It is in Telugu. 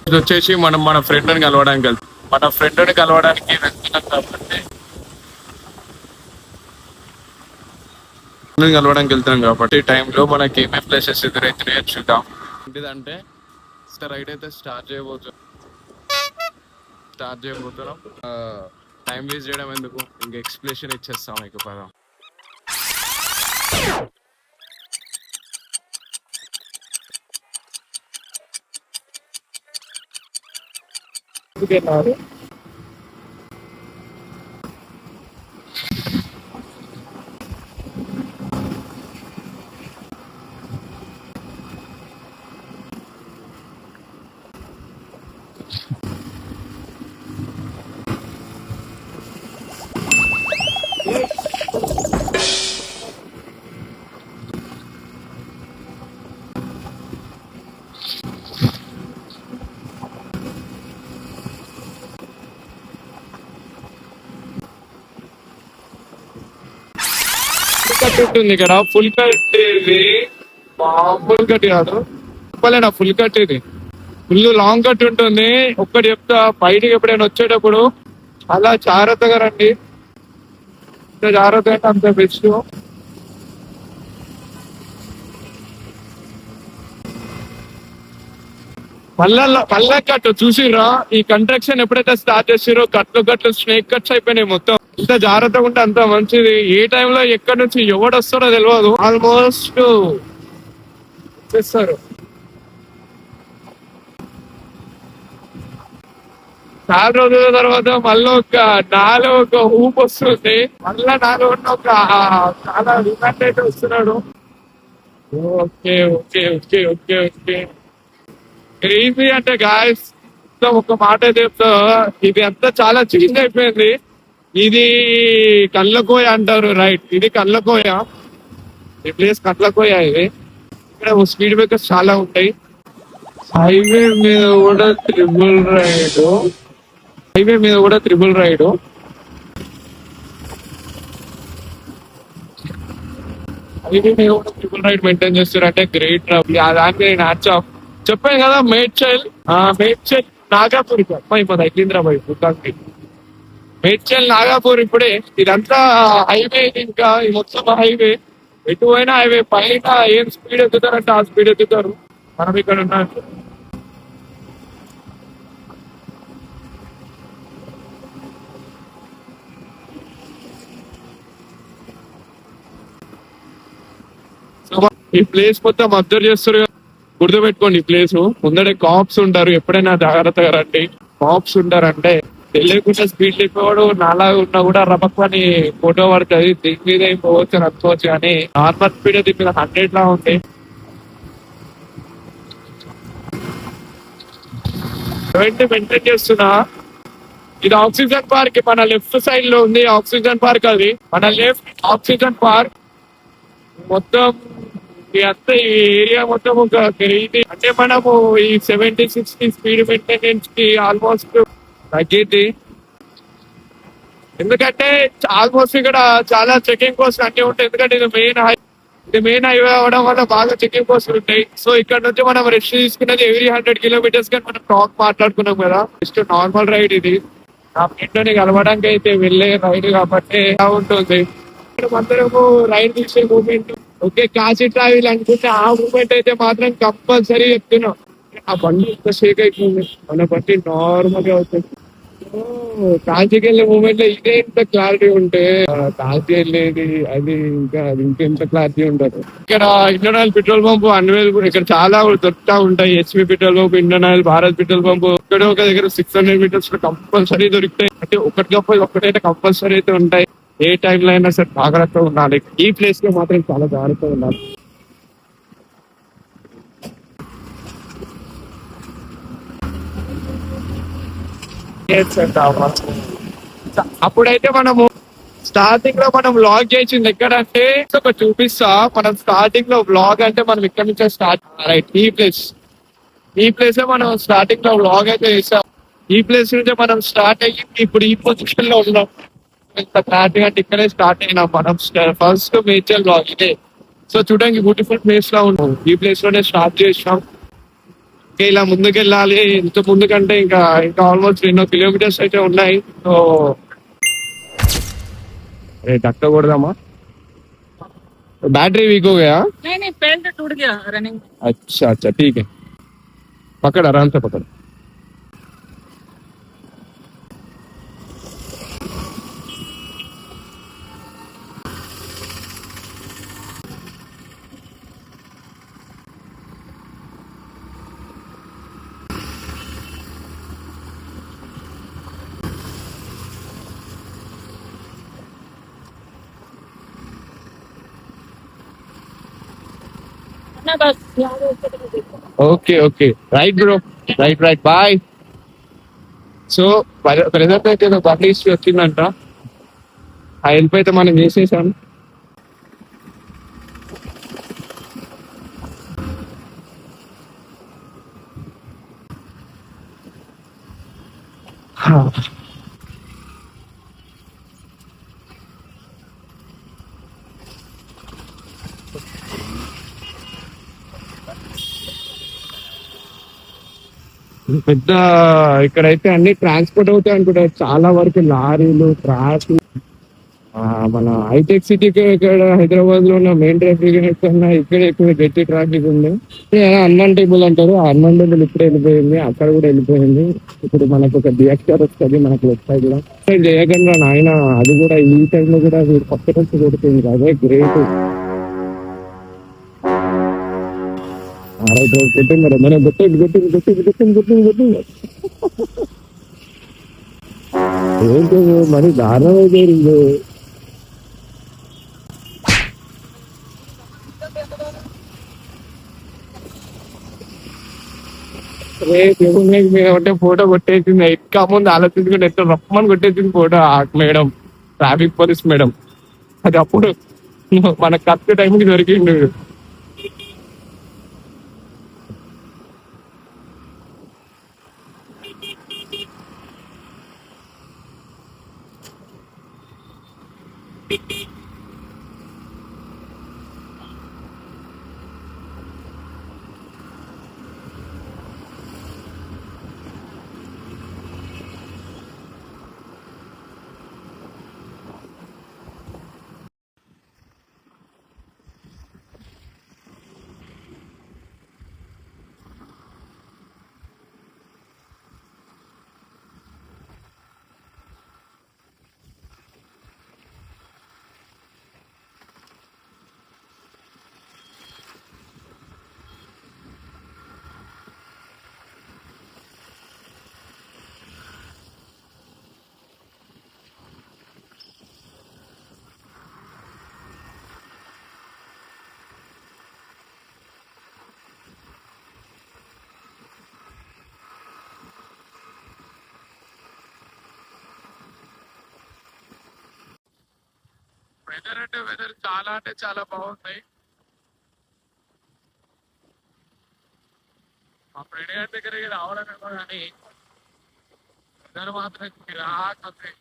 ఇది వచ్చేసి మనం మన ఫ్రెండ్ని కలవడానికి వెళ్తాం. మన ఫ్రెండ్ని కలవడానికి వెళ్తున్నాం కాబట్టి కలవడానికి వెళ్తున్నాం కాబట్టి ఈ టైంలో మనకి ఏమేమి ప్లేసెస్ ఎదురైతున్నాయో చూద్దాం. ఏంటిదంటే రైడ్ అయితే స్టార్ట్ చేయబోతున్నాం. టైం వేస్ట్ చేయడం ఎందుకు, ఇంకా ఎక్స్ప్లెనేషన్ ఇచ్చేస్తాం మీకు పదం. కట్ ఉంటుంది ఇక్కడ. ఫుల్ కట్ ఇది ఫుల్ కట్ కాదు, చెప్పలేనా. ఫుల్ కట్ ఇది ఫుల్ లాంగ్ కట్ ఉంటుంది. ఒక్కటి చెప్తా, బయటికి ఎప్పుడైనా వచ్చేటప్పుడు అలా జాగ్రత్తగా రండి. జాగ్రత్త అంటే అంత బెస్ట్. పల్ల కట్ చూసిర్రా? ఈ కన్స్ట్రక్షన్ ఎప్పుడైతే స్టార్ట్ చేసిరో కట్లు స్నేక్ కట్స్ అయిపోయినాయి మొత్తం. ఇంత జాగ్రత్తగా ఉంటే అంత మంచిది. ఏ టైంలో ఎక్కడి నుంచి ఎవడు వస్తారో తెలియదు. ఆల్మోస్ట్ చేస్తారు. చాలా రోజుల తర్వాత మళ్ళీ నాలో ఒక ఊపు వస్తుంది. మళ్ళా నాలో ఉన్న చాలా రిమాండ్ అయితే వస్తున్నాడు. Okay okay okay okay okay crazy అంటే గాయస్ ఒక మాట చెప్తా, ఇది అంతా చాలా చేంజ్ అయిపోయింది. ఇది కళ్ళకోయ అంటారు, రైట్? ఇది కళ్ళకోయ. ఈ ప్లేస్ కళ్ళకోయ. ఇది ఇక్కడ స్పీడ్ బ్రేకర్స్ చాలా ఉంటాయి. హైవే మీద కూడా త్రిబుల్ రైడ్ హైవే మీద కూడా త్రిబుల్ రైడ్ మెయింటైన్ చేస్తారు అంటే గ్రేట్. దానికి నేను హ్యాట్స్ ఆఫ్. చెప్పాను కదా, మేడ్చల్ నాగాపూర్ అయిపోతుంది ఐక్లీంద్రాబాద్ భూతానికి. మేడ్చల్ నాగాపూర్ ఇప్పుడే ఇదంతా హైవే. ఇంకా ఈ మొత్తం హైవే, ఎటు అయినా హైవే. పైన ఏం స్పీడ్ ఎక్కుతారంటే ఆ స్పీడ్ ఎక్కుతారు. మనం ఇక్కడ ఉన్నాం. ఈ ప్లేస్ మొత్తం అబ్జర్వ్ చేస్తారు. గుర్తుపెట్టుకోండి, ఈ ప్లేస్ ముందడే కాప్స్ ఉంటారు. ఎప్పుడైనా జాగ్రత్తగా రండి. కాప్స్ ఉంటారంటే తెలియకుండా స్పీడ్ లేకపోవడు. నాలా ఉన్నా కూడా రబక్ని ఫోటో పడుతుంది. దీని మీద ఏం పోవచ్చు అని అనుకోవచ్చు, కానీ నార్మల్ స్పీడ్ దీని మీద 100 లా ఉంది. 70 మెయింటైన్ చేస్తున్నా. ఇది ఆక్సిజన్ పార్క్ మన లెఫ్ట్ సైడ్ లో ఉంది. ఆక్సిజన్ పార్క్ అది మన లెఫ్ట్ ఆక్సిజన్ పార్క్. మొత్తం అంతా ఈ ఏరియా మొత్తం ఒక ఇది అంటే మనము ఈ 70-60 స్పీడ్ మెయింటెనెన్స్ కి ఆల్మోస్ట్ తగ్గింది. ఎందుకంటే ఆల్మోస్ట్ ఇక్కడ చాలా చెకింగ్ పోస్ట్ అన్ని ఉంటాయి. ఎందుకంటే ఇది మెయిన్ హైవే అవ్వడం వల్ల బాగా చెకింగ్ పోస్టులు ఉంటాయి. సో ఇక్కడ నుంచి మనం రెస్ట్ తీసుకున్నది ఎవ్రీ 100 కిలోమీటర్స్ కానీ మనం టాక్ మాట్లాడుకున్నాం కదా. జస్ట్ నార్మల్ రైడ్ ఇది. నా ఫ్రెండ్ కలవడానికి అయితే వెళ్ళే రైడ్ కాబట్టి ఉంటుంది. అందరము రైడ్ తీసే మూమెంట్ ఓకే కాశీ ట్రావెల్ అనుకుంటే ఆ మూమెంట్ అయితే మాత్రం కంపల్సరీ చెప్తున్నాం. ఆ బండి ఎంత షేక్ అయిపోయింది, మన బండి నార్మల్ గా అవుతుంది. కాశీకి వెళ్ళే మూమెంట్ లో ఇదే ఇంత క్లారిటీ ఉంటే కాశీ వెళ్ళేది అది ఇంకా ఇంకెంత క్లారిటీ ఉంటుంది. ఇక్కడ ఇండియన్ ఆయిల్ పెట్రోల్ పంపు అన్వేల్ ఇక్కడ చాలా దొరుకుతా ఉంటాయి. HP petrol pump, Indian oil, Bharat petrol pump ఇక్కడ ఒక దగ్గర 600 మీటర్స్ లో కంపల్సరీ దొరుకుతాయి. అంటే ఒకటైతే కంపల్సరీ అయితే ఉంటాయి. ఏ టైంలో అయినా సరే జాగ్రత్తగా ఉండాలి. ఈ ప్లేస్ లో మాత్రం చాలా జాగ్రత్తగా ఉండాలి. అప్పుడైతే మనము స్టార్టింగ్ లో మనం వ్లాగ్ చేసింది ఎక్కడంటే ఒక చూపిస్తా. మనం స్టార్టింగ్ లో వ్లాగ్ అంటే మనం ఇక్కడ నుంచే స్టార్ట్. రైట్, ఈ ప్లేస్ మనం స్టార్టింగ్ లో వ్లాగ్ అయితే చేసాం. ఈ ప్లేస్ నుంచే మనం స్టార్ట్ అయ్యి ఇప్పుడు ఈ పొజిషన్ లో ఉన్నాం. ఇంత క్లారిటీ అంటే ఇక్కడే స్టార్ట్ అయినాం మనం. ఫస్ట్ మేజర్ వ్లాగ్ ఇదే. సో చూడడానికి బ్యూటిఫుల్ ప్లేస్ లో ఉన్నాం. ఈ ప్లేస్ లోనే స్టార్ట్ చేసాం. ఇలా ముందుకెళ్ళాలి. ఇంత ముందుకంటే ఇంకా ఇంకా ఆల్మోస్ట్ 2 కిలోమీటర్స్ అయితే ఉన్నాయి. సో अरे धक्का కొడదామా? बैटरी वीक हो गया? नहीं नहीं पेंट टूट गया रनिंग। अच्छा अच्छा ठीक है, पकड़ आराम से पकड़। ना बस okay okay right bro, right right bye. So present అయితే బండి హిస్టరీ వచ్చిందంట. ఆ హెల్ప్ అయితే మనం చేసేసాం. పెద్ద ఇక్కడైతే అన్ని ట్రాన్స్పోర్ట్ అవుతాయి అనుకుంటారు, చాలా వరకు లారీలు ట్రాక్. మన హైటెక్ సిటీకి ఇక్కడ హైదరాబాద్ లో ఉన్న మెయిన్ ట్రాఫిక్ కన్నా ఇక్కడ ఎక్కువ గట్టి ట్రాఫిక్ ఉంది. హనుమాన్ టెంపుల్ అంటారు, ఆ హనుమాన్ టెంపుల్ ఇప్పుడే వెళ్ళిపోయింది, అక్కడ కూడా వెళ్ళిపోయింది. ఇప్పుడు మనకు ఒక డిఎక్టర్ వస్తుంది మనకు వెబ్సైట్ కూడా చేయకుండా నాయన, అది కూడా ఈ టైం లో కూడా మీరు కొత్త నుంచి కొడుతుంది, అదే గ్రేట్. రైట్ రైట్ పెట్టింది మరి, మనం కొట్టింది కొట్టింది కొట్టింది కొట్టింది కొట్టింది కొట్టింది. ఏంటి మరి దారుణం జరిగింది. అంటే ఫోటో కొట్టేసింది, ఇంకా ముందు ఆలోచించుకుంటే ఎట్లా రమ్మని కొట్టేసింది ఫోటో ఆ మేడం, ట్రాఫిక్ పోలీస్ మేడం. అది అప్పుడు మన కరెక్ట్ టైంకి దొరికిండు. వెదర్ అంటే వెదర్ చాలా అంటే చాలా బాగుంది. మా ఫ్రెండ్ గారి దగ్గరికి రావాలనేమో కానీ వెదర్ మాత్రం కిరాక్ ఉంది.